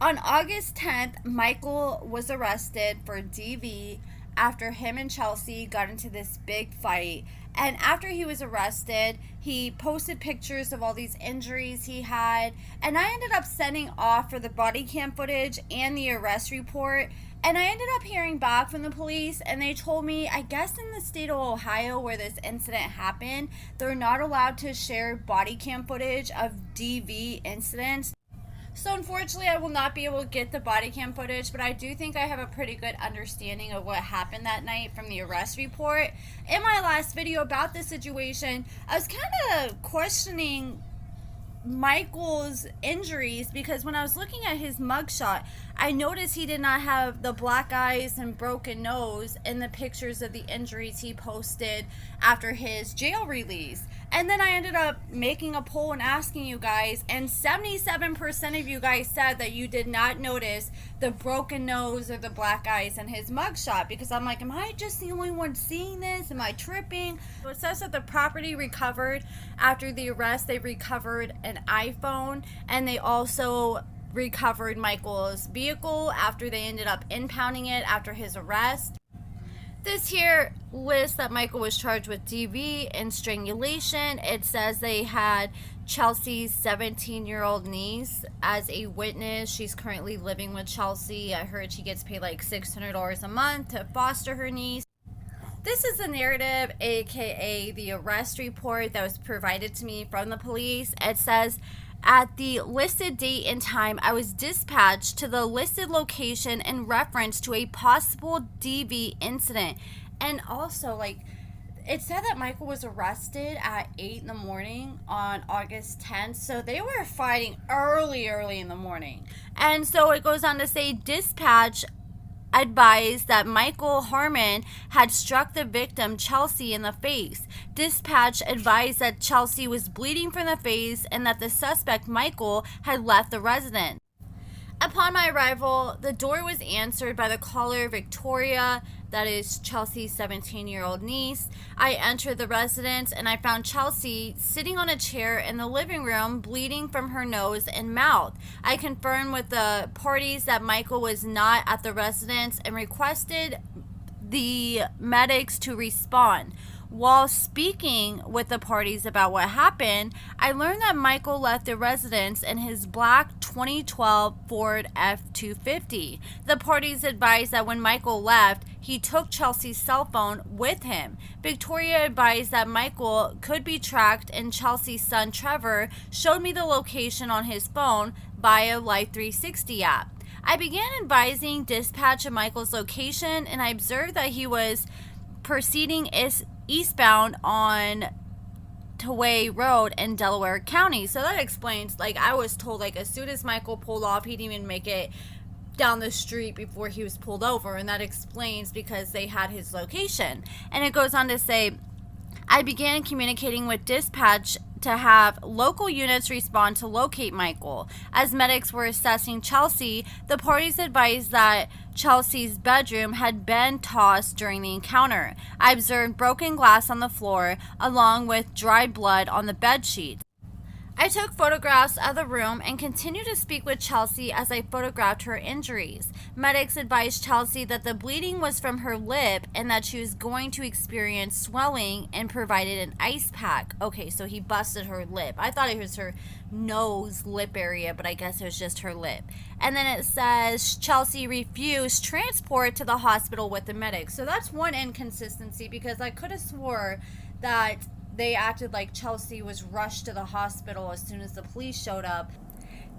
On August 10th, Michael was arrested for DV after him and Chelsea got into this big fight. And after he was arrested, he posted pictures of all these injuries he had. And I ended up sending off for the body cam footage and the arrest report. And I ended up hearing back from the police, and they told me, I guess in the state of Ohio where this incident happened, they're not allowed to share body cam footage of DV incidents. So unfortunately, I will not be able to get the body cam footage, but I do think I have a pretty good understanding of what happened that night from the arrest report. In my last video about this situation, I was kind of questioning Michael's injuries because when I was looking at his mugshot, I noticed he did not have the black eyes and broken nose in the pictures of the injuries he posted after his jail release. And then I ended up making a poll and asking you guys, and 77% of you guys said that you did not notice the broken nose or the black eyes in his mugshot, because I'm like, am I just the only one seeing this? Am I tripping? So it says that the property recovered after the arrest, they recovered an iPhone, and they also recovered Michael's vehicle after they ended up impounding it after his arrest. This here lists that Michael was charged with DV and strangulation. It says they had Chelsea's 17-year-old niece as a witness. She's currently living with Chelsea. I heard she gets paid like $600 a month to foster her niece. This is the narrative, aka the arrest report that was provided to me from the police. It says, at the listed date and time, I was dispatched to the listed location in reference to a possible DV incident. And also, like, it said that Michael was arrested at 8 in the morning on August 10th. So they were fighting early in the morning. And so it goes on to say, dispatch advised that Michael Harmon had struck the victim Chelsea in the face. Dispatch advised that Chelsea was bleeding from the face and that the suspect Michael had left the residence. Upon my arrival, the door was answered by the caller Victoria, that is Chelsea's 17-year-old niece. I entered the residence and I found Chelsea sitting on a chair in the living room, bleeding from her nose and mouth. I confirmed with the parties that Michael was not at the residence and requested the medics to respond. While speaking with the parties about what happened, I learned that Michael left the residence in his black 2012 Ford F-250. The parties advised that when Michael left, he took Chelsea's cell phone with him. Victoria advised that Michael could be tracked, and Chelsea's son Trevor showed me the location on his phone via Life 360 app. I began advising dispatch of Michael's location, and I observed that he was proceeding eastbound on Toway Road in Delaware County. So that explains, like, I was told, like, as soon as Michael pulled off, he didn't even make it down the street before he was pulled over, and that explains because they had his location. And it goes on to say, I began communicating with dispatch to have local units respond to locate Michael. As medics were assessing Chelsea, the parties advised that Chelsea's bedroom had been tossed during the encounter. I observed broken glass on the floor along with dried blood on the bed sheets. I took photographs of the room and continued to speak with Chelsea as I photographed her injuries. Medics advised Chelsea that the bleeding was from her lip and that she was going to experience swelling and provided an ice pack. Okay, so he busted her lip. I thought it was her nose, lip area, but I guess it was just her lip. And then it says Chelsea refused transport to the hospital with the medics. So that's one inconsistency, because I could have swore that they acted like Chelsea was rushed to the hospital as soon as the police showed up.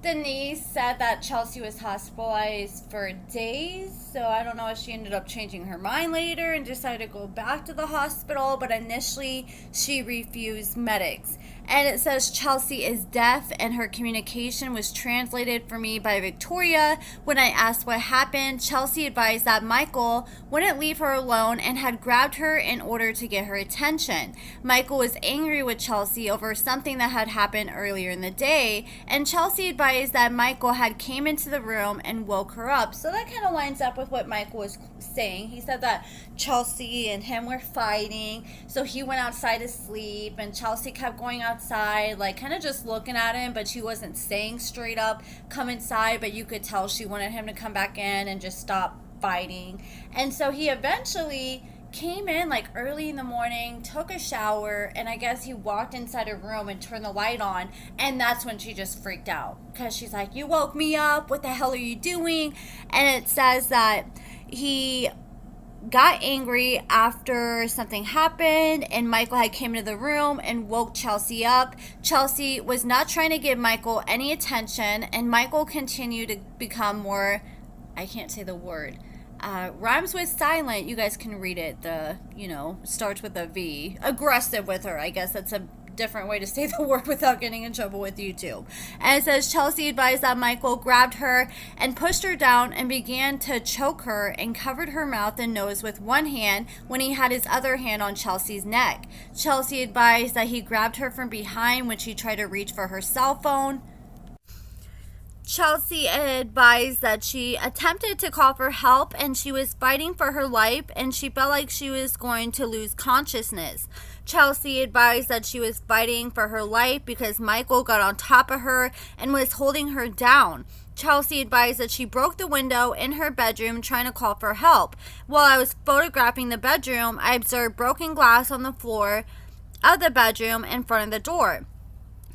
The niece said that Chelsea was hospitalized for days, so I don't know if she ended up changing her mind later and decided to go back to the hospital, but initially she refused medics. And it says Chelsea is deaf and her communication was translated for me by Victoria. When I asked what happened, Chelsea advised that Michael wouldn't leave her alone and had grabbed her in order to get her attention. Michael was angry with Chelsea over something that had happened earlier in the day, and Chelsea advised advised that Michael had came into the room and woke her up. So that kind of lines up with what Michael was saying. He said that Chelsea and him were fighting, so he went outside to sleep, and Chelsea kept going outside, like kind of just looking at him, but she wasn't saying straight up, come inside, but you could tell she wanted him to come back in and just stop fighting. And so he eventually came in like early in the morning, took a shower, and I guess he walked inside her room and turned the light on, and that's when she just freaked out because she's like, you woke me up, what the hell are you doing? And it says that he got angry after something happened and Michael had came into the room and woke Chelsea up. Chelsea was not trying to give Michael any attention, and Michael continued to become more, I can't say the word, rhymes with silent. You guys can read it. Starts with a V. Aggressive with her. I guess that's a different way to say the word without getting in trouble with YouTube. And it says Chelsea advised that Michael grabbed her and pushed her down and began to choke her and covered her mouth and nose with one hand when he had his other hand on Chelsea's neck. Chelsea advised that he grabbed her from behind when she tried to reach for her cell phone. Chelsea advised that she attempted to call for help and she was fighting for her life and she felt like she was going to lose consciousness. Chelsea advised that she was fighting for her life because Michael got on top of her and was holding her down. Chelsea advised that she broke the window in her bedroom trying to call for help. While I was photographing the bedroom, I observed broken glass on the floor of the bedroom in front of the door.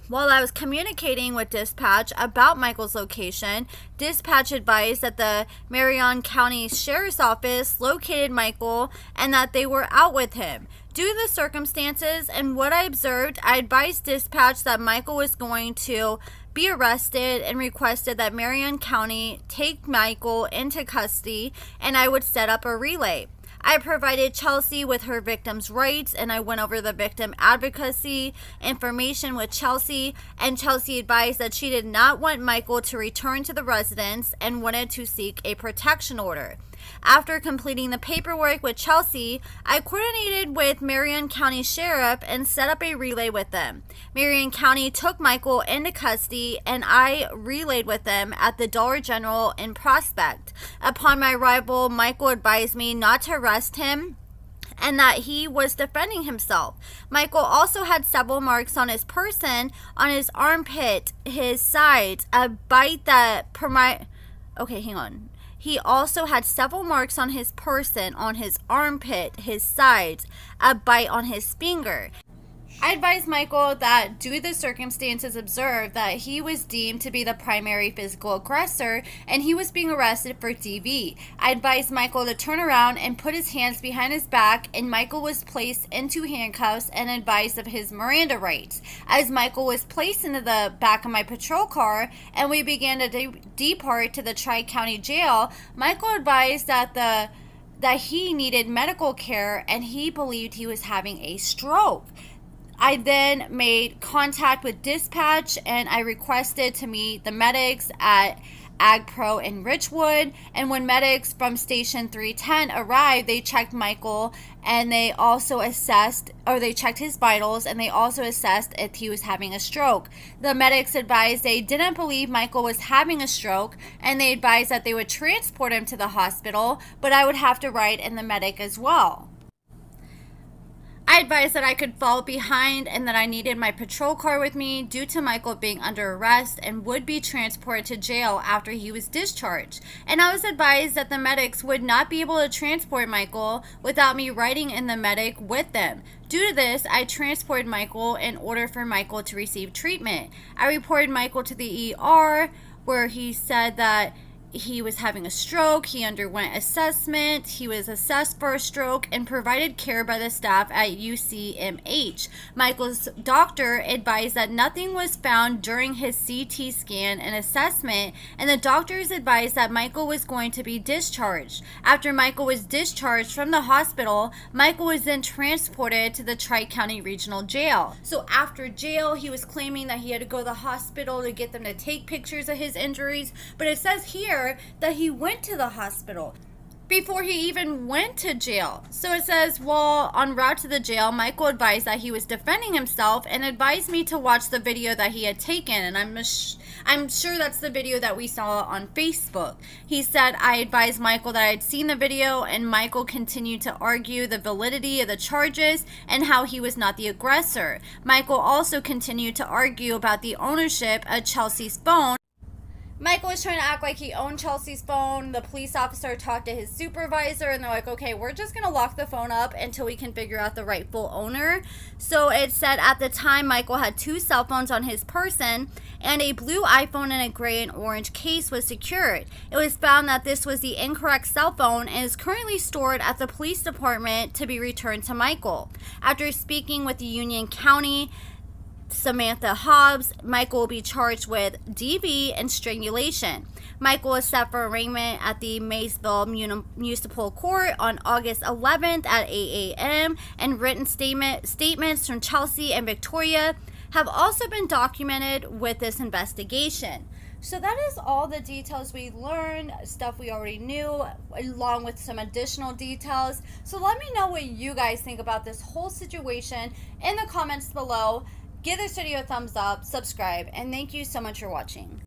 While I was communicating with dispatch about Michael's location, dispatch advised that the Marion County Sheriff's Office located Michael and that they were out with him. Due to the circumstances and what I observed, I advised dispatch that Michael was going to be arrested and requested that Marion County take Michael into custody and I would set up a relay. I provided Chelsea with her victim's rights and I went over the victim advocacy information with Chelsea, and Chelsea advised that she did not want Michael to return to the residence and wanted to seek a protection order. After completing the paperwork with Chelsea, I coordinated with Marion County Sheriff and set up a relay with them. Marion County took Michael into custody and I relayed with them at the Dollar General in Prospect. Upon my arrival, Michael advised me not to arrest him and that he was defending himself. Michael also had several marks on his person, on his armpit, his sides, a bite that He also had several marks on his person, on his armpit, his sides, a bite on his finger. I advised Michael that due to the circumstances observed that he was deemed to be the primary physical aggressor and he was being arrested for DV. I advised Michael to turn around and put his hands behind his back, and Michael was placed into handcuffs and advised of his Miranda rights. As Michael was placed into the back of my patrol car and we began to depart to the Tri-County Jail, Michael advised that he needed medical care and he believed he was having a stroke. I then made contact with dispatch and I requested to meet the medics at AgPro in Richwood, and when medics from Station 310 arrived, they checked Michael and they checked his vitals and they also assessed if he was having a stroke. The medics advised they didn't believe Michael was having a stroke and they advised that they would transport him to the hospital, but I would have to ride in the medic as well. I advised that I could fall behind and that I needed my patrol car with me due to Michael being under arrest and would be transported to jail after he was discharged. And I was advised that the medics would not be able to transport Michael without me riding in the medic with them. Due to this, I transported Michael in order for Michael to receive treatment. I reported Michael to the ER where he said that he was having a stroke. He underwent assessment. He was assessed for a stroke and provided care by the staff at UCMH. Michael's doctor advised that nothing was found during his CT scan and assessment, and the doctors advised that Michael was going to be discharged. After Michael was discharged from the hospital, Michael was then transported to the Tri-County Regional Jail. So after jail, he was claiming that he had to go to the hospital to get them to take pictures of his injuries, but it says here that he went to the hospital. before he even went to jail. So it says, well, en route to the jail, Michael advised that he was defending himself and advised me to watch the video that he had taken. And I'm sure that's the video that we saw on Facebook. He said, I advised Michael that I had seen the video, and Michael continued to argue the validity of the charges and how he was not the aggressor. Michael also continued to argue about the ownership of Chelsea's phone. Michael was trying to act like he owned Chelsea's phone. The police officer talked to his supervisor, and they're like, okay, we're just going to lock the phone up until we can figure out the rightful owner. So it said at the time, Michael had 2 cell phones on his person, and a blue iPhone in a gray and orange case was secured. It was found that this was the incorrect cell phone and is currently stored at the police department to be returned to Michael. After speaking with the Union County Samantha Hobbs, Michael will be charged with DV and strangulation. Michael is set for arraignment at the Maysville Municipal Court on August 11th at 8 a.m. and written statements from Chelsea and Victoria have also been documented with this investigation. So that is all the details we learned, stuff we already knew, along with some additional details. So let me know what you guys think about this whole situation in the comments below. Give this video a thumbs up, subscribe, and thank you so much for watching.